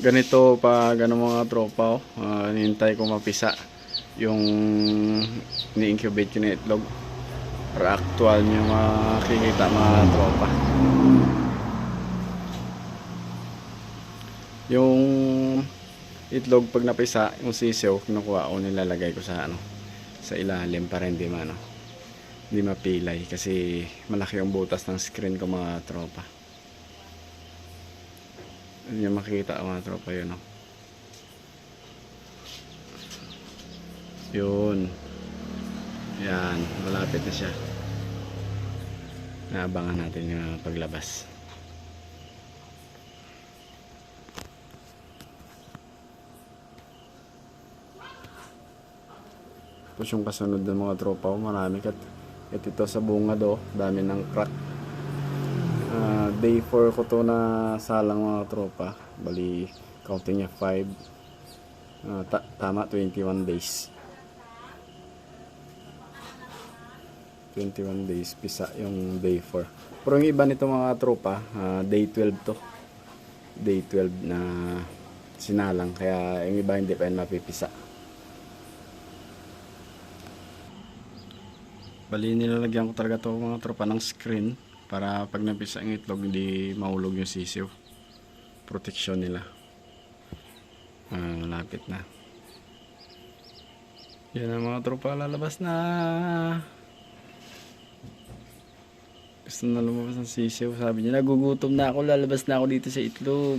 Ganito pa ganun mga tropa, hinintay ko mapisa yung ni-incubate ko na itlog para actual nyo makikita mga tropa. Yung itlog pag napisa, yung sisiw kinukuha ko, nilalagay ko sa sa ilalim para hindi hindi mapilay kasi malaki yung butas ng screen ko mga tropa. Hindi nyo makikita mga tropa yun, yun, yan, malapit na siya. Naabangan natin yung paglabas. Tapos yung kasunod ng mga tropa ko, marami kat ito sa bungad, dami ng crack. Day 4 ko to na salang mga tropa, bali counting niya 5, tama 21 days 21 days pisa yung day 4. Pero yung iba nito mga tropa, day 12 to, day 12 na sinalang, kaya yung iba hindi pa yan mapipisa. Bali nilalagyan ko talaga to mga tropa ng screen para pag napisa ang itlog hindi mahulog yung sisiw. Protection nila. Malapit na. Yan ang mga tropa, lalabas na. Gusto na lumabas ng sisiw. Sabi niya, nagugutom na ako, lalabas na ako dito sa itlog.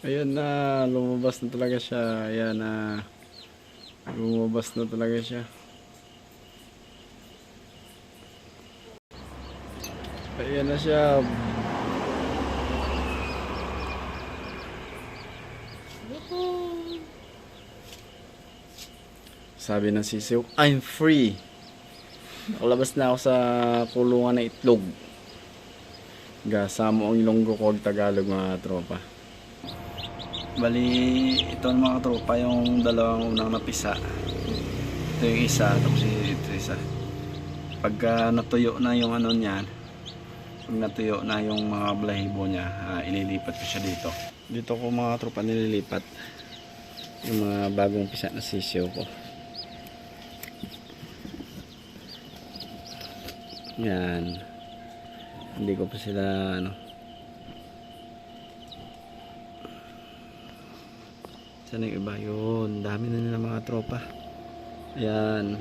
Ayan na, lumabas na talaga siya. Ayan na, lumabas na talaga siya. Ayan na siya. Sabi ng sisiw, I'm free. Nakalabas na ako sa kulungan na itlog. Gasamo ang Ilonggo ko Tagalog mga tropa. Bali, ito mga tropa yung dalawang unang napisa. Ito yung isa, tapos ito isa. Pagka natuyo na yung niyan, pag natuyo na yung mga balahibo niya, ililipat ko siya dito. Dito ko mga tropa nililipat yung mga bagong pisa na sisiw ko. Yan. Hindi ko pa sila Sana yung iba yun. Dami na nila mga tropa. Ayan.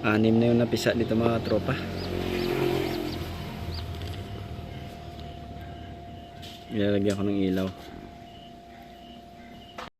6 na yung napisa dito mga tropa. Ilalagyan ko ng ilaw.